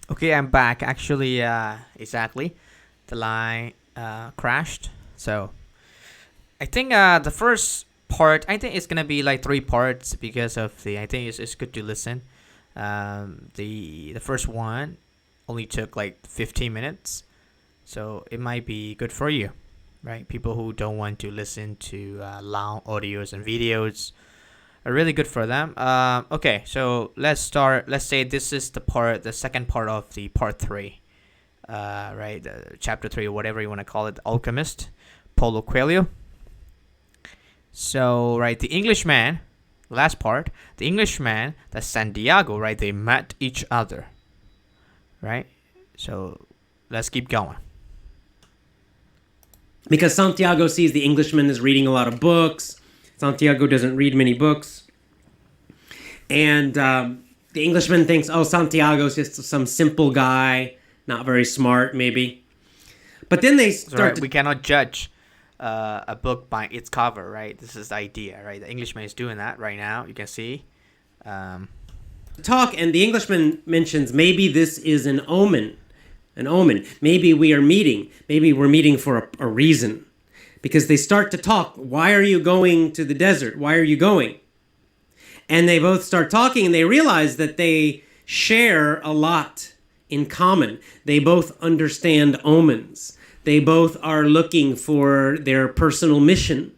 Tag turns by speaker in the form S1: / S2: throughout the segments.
S1: Okay, I'm back. Actually, exactly. The line crashed. So I think the first part, I think it's gonna be like three parts because of the. I think it's good to listen. The first one only took like 15 minutes, so it might be good for you, right? People who don't want to listen to long audios and videos are really good for them. Okay, so let's start. Let's say this is the second part of the part three. Right, chapter three, or whatever you want to call it, Alchemist, Paulo Coelho. So, right, the Englishman, last part, the Englishman, that's Santiago, right? They met each other, right? So, let's keep going.
S2: Because Santiago sees the Englishman is reading a lot of books. Santiago doesn't read many books. And the Englishman thinks, oh, Santiago's just some simple guy, not very smart, maybe. But then they start
S1: we cannot judge a book by its cover, right? This is the idea, right? The Englishman is doing that right now. You can see.
S2: Talk, and the Englishman mentions maybe this is an omen. An omen. Maybe we are meeting. Maybe we're meeting for a reason. Because they start to talk. Why are you going to the desert? Why are you going? And they both start talking, and they realize that they share a lot in common. They both understand omens. They both are looking for their personal mission.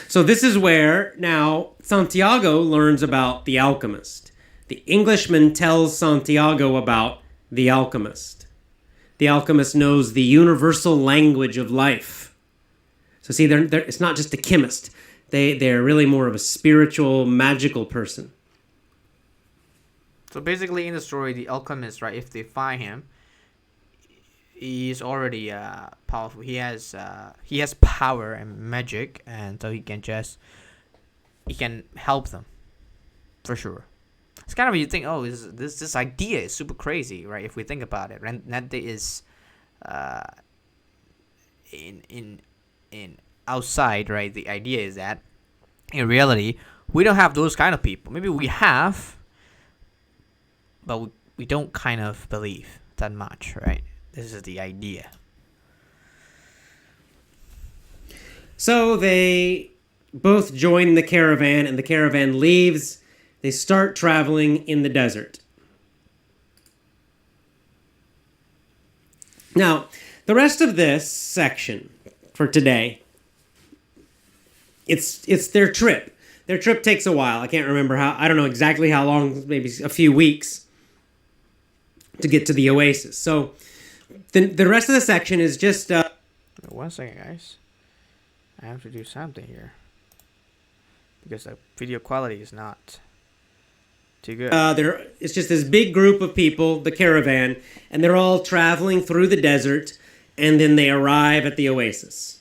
S2: So this is where now Santiago learns about the alchemist. The Englishman tells Santiago about the alchemist. The alchemist knows the universal language of life. So see, it's not just a chemist. They're really more of a spiritual, magical person.
S1: So basically, in the story, the alchemist, right? If they find him, he's already powerful. He has power and magic, and so he can help them, for sure. It's kind of, you think, oh, this idea is super crazy, right? If we think about it, Nante is in outside, right? The idea is that in reality we don't have those kind of people. Maybe we have, but we don't kind of believe that much, right? This is the idea.
S2: So they both join the caravan, and the caravan leaves. They start traveling in the desert. Now, the rest of this section for today, it's their trip. Their trip takes a while. I can't remember I don't know exactly how long, maybe a few weeks to get to the oasis. So the rest of the section is just...
S1: 1 second, guys. I have to do something here, because the video quality is not too good.
S2: It's just this big group of people, the caravan, and they're all traveling through the desert, and then they arrive at the oasis.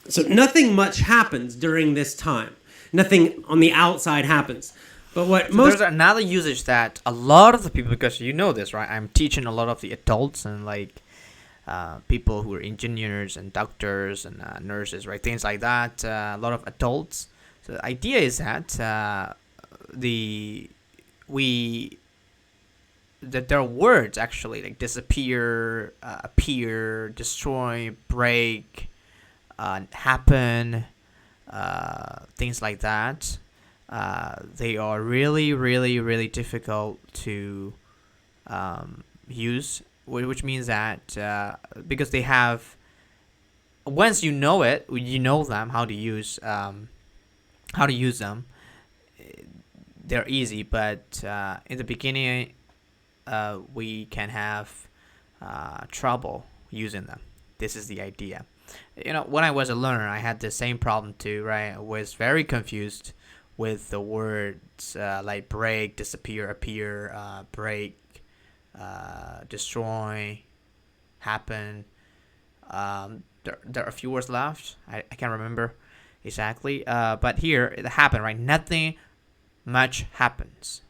S2: So nothing much happens during this time. Nothing on the outside happens. But what
S1: there's another usage that a lot of the people, because you know this, right? I'm teaching a lot of the adults and like people who are engineers and doctors and nurses, right? Things like that. A lot of adults. So the idea is that that there are words actually like disappear, appear, destroy, break, happen, things like that. They are really, really, really difficult to use, which means that because they have, once you know it, you know them, how to use them. They're easy, but in the beginning, we can have trouble using them. This is the idea. You know, when I was a learner, I had the same problem too, right? I was very confused with the words like break, disappear, appear, break, destroy, happen. There are a few words left. I can't remember exactly. But here, it happened, right? Nothing much happens.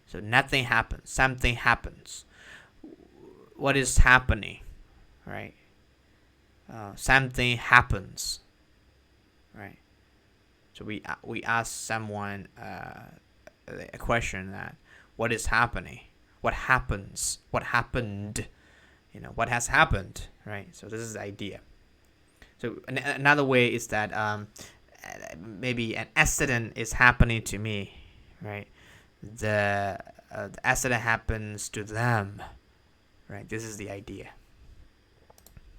S1: So nothing happens. Something happens. What is happening, right? Something happens, right? So we ask someone a question that what is happening, what happens, what happened, what has happened, right? So this is the idea. So another way is that maybe an accident is happening to me, right? The accident happens to them, right? This is the idea.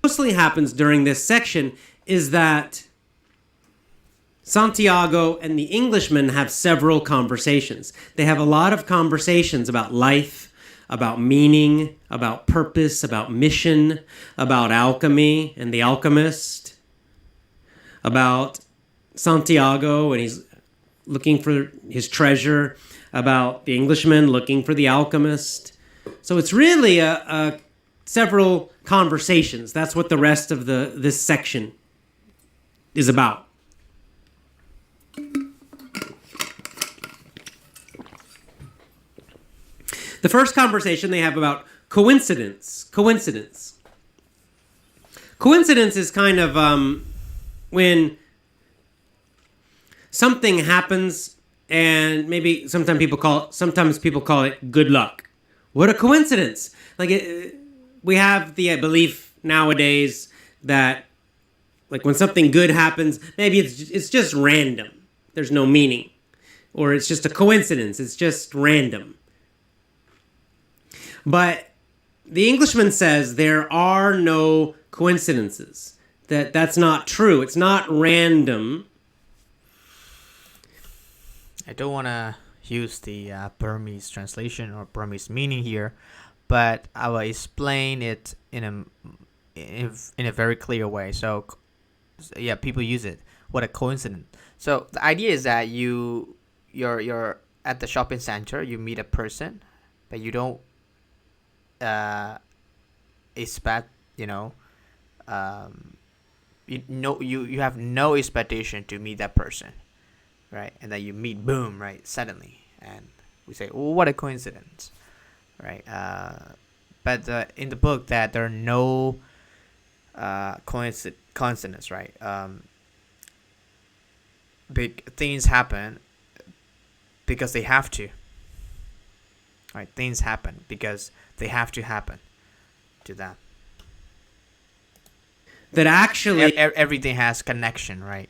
S2: Mostly happens during this section is that Santiago and the Englishman have several conversations. They have a lot of conversations about life, about meaning, about purpose, about mission, about alchemy and the alchemist, about Santiago and he's looking for his treasure, about the Englishman looking for the alchemist. So it's really a several conversations. That's what the rest of this section is about. The first conversation they have about coincidence. Coincidence is kind of when something happens, and maybe sometimes people call it good luck. What a coincidence! We have the belief nowadays that like when something good happens, maybe it's just random. There's no meaning, or it's just a coincidence. It's just random. But the Englishman says there are no coincidences. That's not true. It's not random.
S1: I don't want to use the Burmese translation or Burmese meaning here, but I will explain it in a very clear way. So, yeah, people use it. What a coincidence! So the idea is that you're at the shopping center. You meet a person, but you don't expect you have no expectation to meet that person, right? And then you meet, boom, right, suddenly, and we say, oh, what a coincidence, right? But in the book that there are no coincidence, right? Big things happen because they have to, right? Things happen because they have to happen to them.
S2: That actually
S1: everything has connection, right?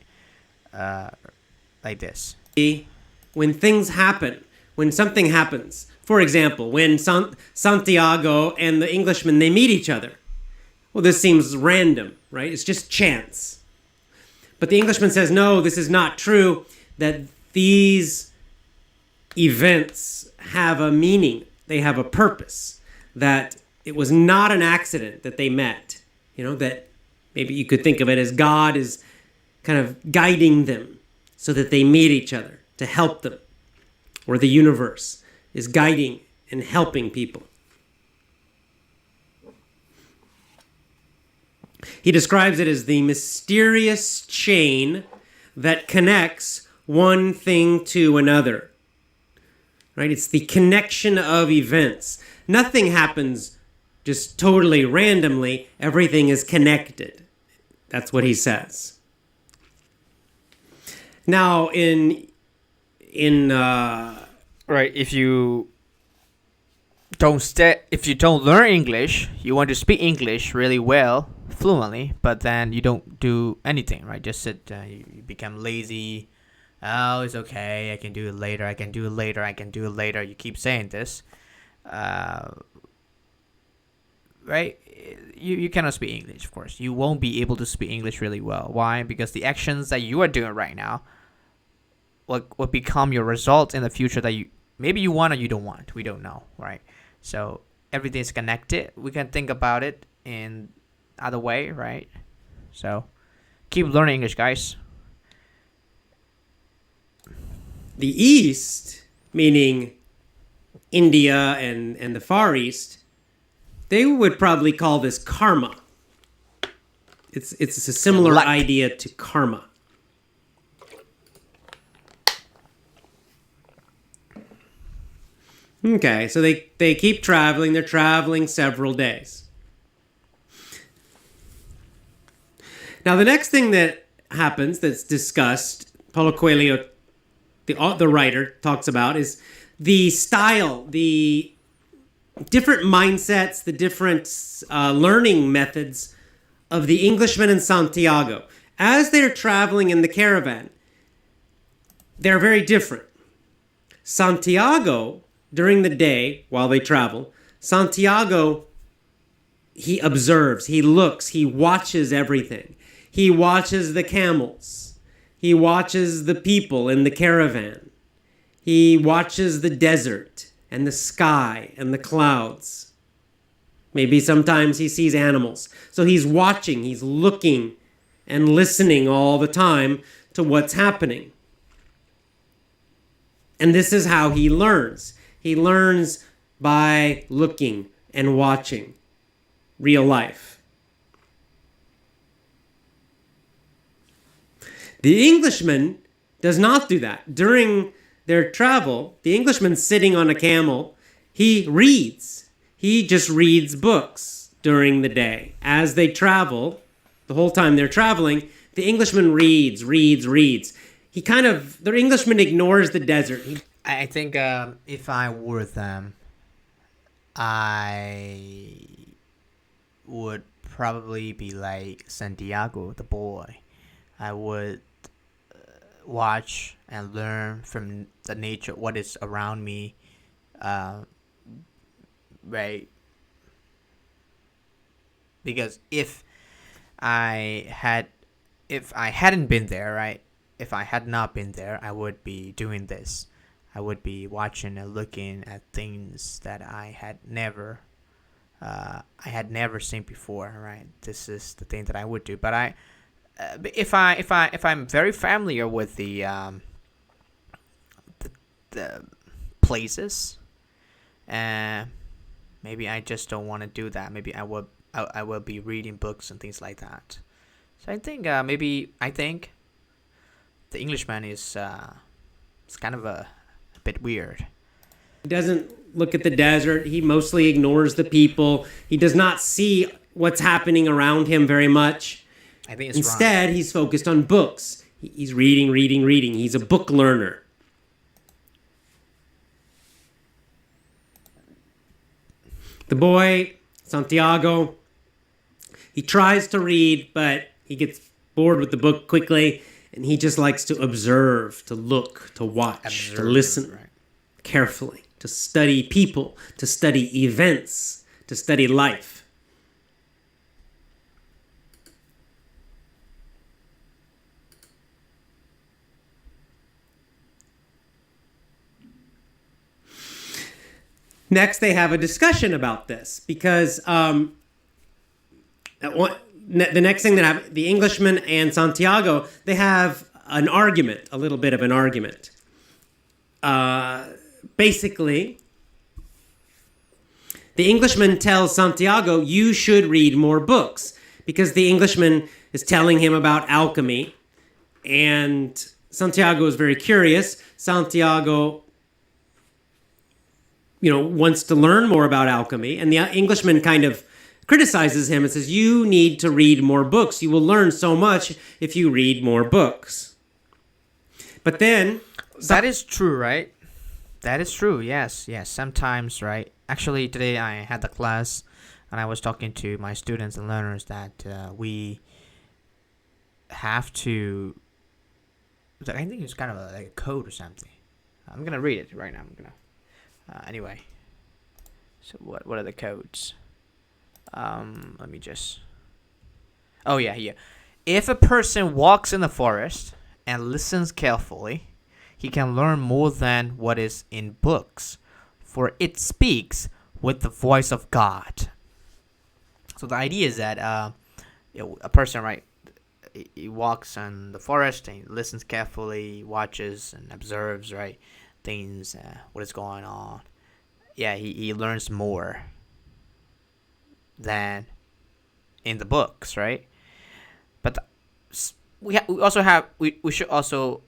S1: Like this.
S2: When things happen, when something happens, for example, when Santiago and the Englishman, they meet each other. Well, this seems random, right? It's just chance. But the Englishman says, no, this is not true, that these events have a meaning. They have a purpose. That it was not an accident that they met. That maybe you could think of it as God is kind of guiding them so that they meet each other to help them. Or the universe is guiding and helping people. He describes it as the mysterious chain that connects one thing to another. Right? It's the connection of events. Nothing happens just totally randomly. Everything is connected. That's what he says. Now,
S1: right, if you don't learn English, you want to speak English really well, fluently, but then you don't do anything, right? Just sit, you become lazy. Oh, it's okay. I can do it later. I can do it later. I can do it later. You keep saying this, right? You cannot speak English, of course. You won't be able to speak English really well. Why? Because the actions that you are doing right now will become your result in the future that maybe you want or you don't want. We don't know, right? So everything is connected. We can think about it in other way, right? So keep learning English, guys.
S2: The East, meaning India and the Far East, they would probably call this karma. It's a similar idea to karma. Okay, so they keep traveling. They're traveling several days. Now, the next thing that happens that's discussed Paulo Coelho, the writer, talks about is the style, the different mindsets, the different learning methods of the Englishman and Santiago. As they're traveling in the caravan, they're very different. Santiago, during the day while they travel, Santiago, he observes, he looks, he watches everything. He watches the camels. He watches the people in the caravan. He watches the desert and the sky and the clouds. Maybe sometimes he sees animals. So he's watching, he's looking and listening all the time to what's happening. And this is how he learns. He learns by looking and watching real life. The Englishman does not do that. During their travel, the Englishman's sitting on a camel. He reads. He just reads books during the day. As they travel, the whole time they're traveling, the Englishman reads. The Englishman ignores the desert.
S1: I think if I were them, I would probably be like Santiago, the boy. I would watch and learn from the nature, what is around me, right? Because if I hadn't been there, right? If I had not been there, I would be doing this. I would be watching and looking at things that I had never seen before, right? This is the thing that I would do. But if I'm very familiar with the places, maybe I just don't want to do that. Maybe I will be reading books and things like that. So I think the Englishman is kind of a bit weird.
S2: He doesn't look at the desert. He mostly ignores the people. He does not see what's happening around him very much.
S1: I think it's
S2: Instead,
S1: wrong.
S2: He's focused on books. He's reading. He's a book learner. The boy, Santiago, he tries to read, but he gets bored with the book quickly, and he just likes to observe, to look, to watch, to listen carefully, to study people, to study events, to study life. Next, they have a discussion about this because the next thing that happened, the Englishman and Santiago, they have a little bit of an argument. Basically, the Englishman tells Santiago, you should read more books, because the Englishman is telling him about alchemy, and Santiago is very curious. Santiago wants to learn more about alchemy. And the Englishman kind of criticizes him and says, you need to read more books. You will learn so much if you read more books. But then...
S1: That is true, right? That is true, yes. Sometimes, right? Actually, today I had the class and I was talking to my students and learners that we have to... I think it's kind of like a code or something. I'm going to read it right now. Anyway, so what are the codes? Let me just... Oh, yeah, here. If a person walks in the forest and listens carefully, he can learn more than what is in books, for it speaks with the voice of God. So the idea is that a person, right, he walks in the forest and he listens carefully, watches and observes, right, things, what is going on. Yeah, he learns more than in the books, right? But we should also,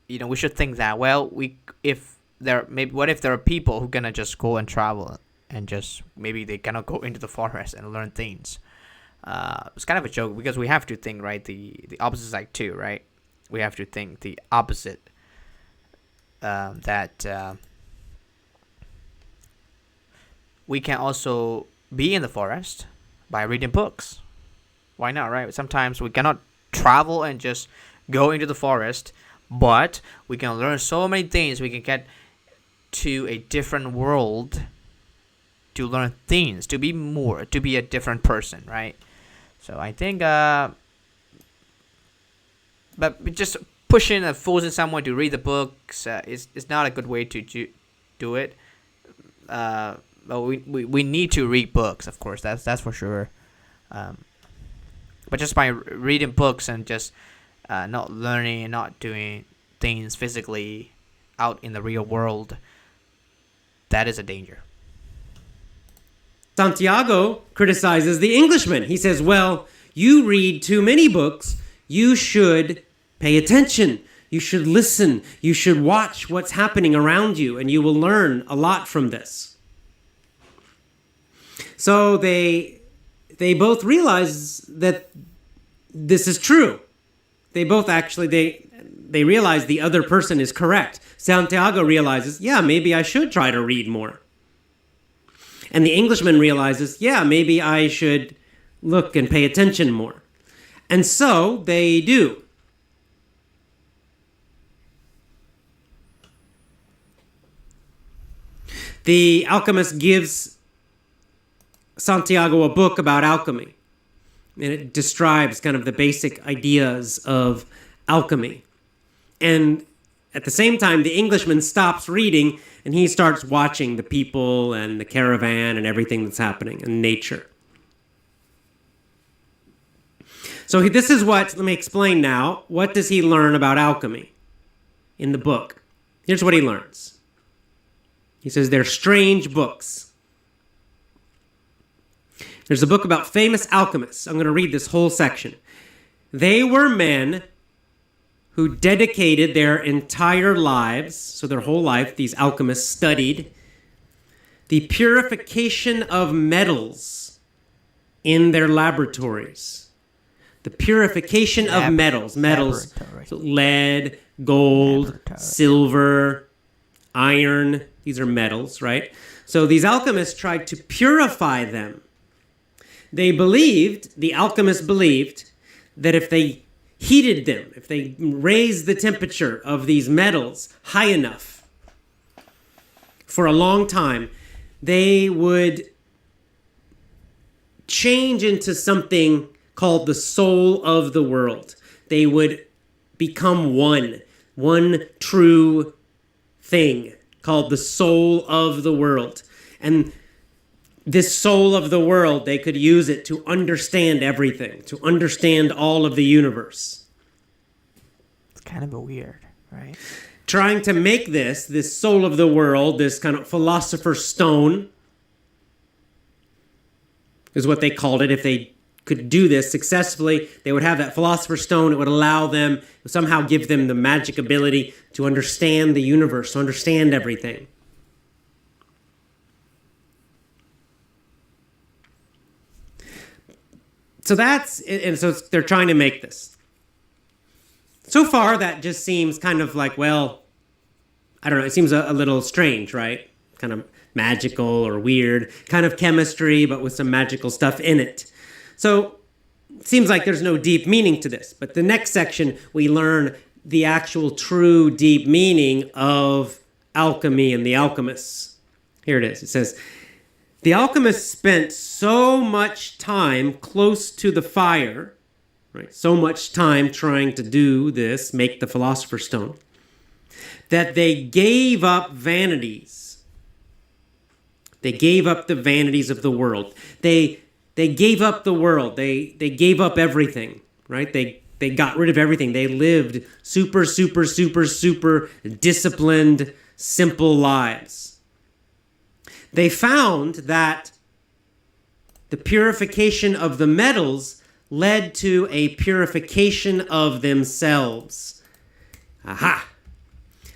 S1: we should think that, well, what if there are people who gonna just go and travel and just maybe they cannot go into the forest and learn things. It's kind of a joke because we have to think, right, the opposite side too, right? we have to think the opposite. That we can also be in the forest by reading books. Why not, right? Sometimes we cannot travel and just go into the forest, but we can learn so many things. We can get to a different world to learn things, to be a different person, right? So I think, but just pushing and forcing someone to read the books is not a good way to do it. But we need to read books, of course. That's for sure. But just by reading books and just not learning and not doing things physically out in the real world, that is a danger.
S2: Santiago criticizes the Englishman. He says, well, you read too many books. You should pay attention. You should listen. You should watch what's happening around you, and you will learn a lot from this. So they both realize that this is true. They both actually, they realize the other person is correct. Santiago realizes, yeah, maybe I should try to read more. And the Englishman realizes, yeah, maybe I should look and pay attention more. And so they do. The alchemist gives Santiago a book about alchemy. And it describes kind of the basic ideas of alchemy. And at the same time, the Englishman stops reading and he starts watching the people and the caravan and everything that's happening in nature. So this is what, let me explain now, what does he learn about alchemy in the book? Here's what he learns. He says they're strange books. There's a book about famous alchemists. I'm going to read this whole section. They were men who dedicated their entire lives, so their whole life, these alchemists studied the purification of metals in their laboratories. The purification of metals. So lead, gold, silver, iron. These are metals, right? So these alchemists tried to purify them. The alchemists believed that if they heated them, if they raised the temperature of these metals high enough for a long time, they would change into something called the soul of the world. They would become one true thing called the soul of the world. And this soul of the world, they could use it to understand everything, to understand all of the universe.
S1: It's kind of weird, right?
S2: Trying to make this soul of the world, this kind of philosopher's stone, is what they called it. If they could do this successfully, they would have that philosopher's stone. It would allow them, somehow give them the magic ability to understand the universe, to understand everything. So so they're trying to make this. So far, that just seems kind of like, well, I don't know, it seems a little strange, right? Kind of magical or weird, kind of chemistry, but with some magical stuff in it. So it seems like there's no deep meaning to this. But the next section, we learn the actual true deep meaning of alchemy and the alchemists. Here it is. It says, the alchemists spent so much time close to the fire, right? So much time trying to do this, make the philosopher's stone, that they gave up vanities. They gave up the vanities of the world. They gave up the world. They gave up everything, right? They got rid of everything. They lived super disciplined, simple lives. They found that the purification of the metals led to a purification of themselves. Aha!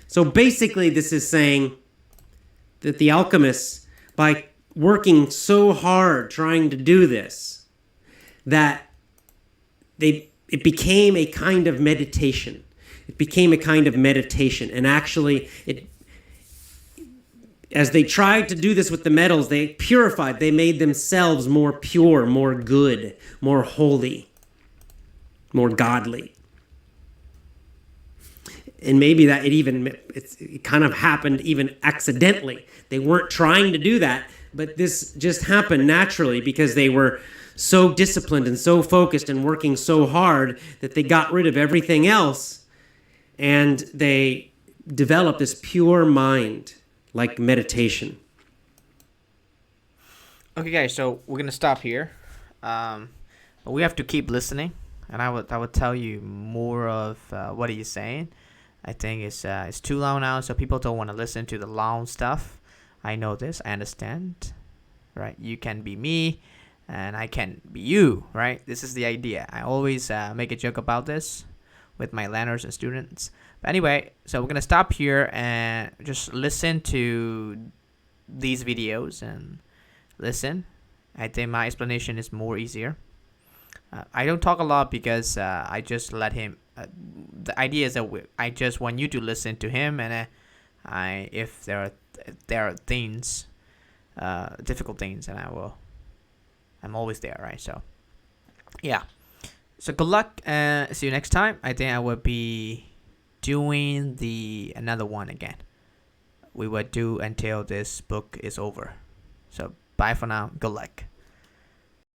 S2: So basically this is saying that the alchemists, by working so hard trying to do this, that it became a kind of meditation. It became a kind of meditation. And actually, as they tried to do this with the metals, they purified, they made themselves more pure, more good, more holy, more godly. And maybe that it kind of happened even accidentally. They weren't trying to do that, but this just happened naturally because they were so disciplined and so focused and working so hard that they got rid of everything else, and they developed this pure mind, like meditation.
S1: Okay, guys, so we're gonna stop here. But we have to keep listening, and I would tell you more of what he's saying. I think it's too long now, so people don't want to listen to the long stuff. I know this. I understand. Right? You can be me, and I can be you. Right? This is the idea. I always make a joke about this with my learners and students. But anyway, so we're gonna stop here and just listen to these videos and listen. I think my explanation is more easier. I don't talk a lot because I just let him. The idea is that I just want you to listen to him, and if there are things, difficult things, and I'm always there, right? So, yeah. So good luck. See you next time. I think I will be doing another one again. We will do until this book is over. So bye for now. Good luck.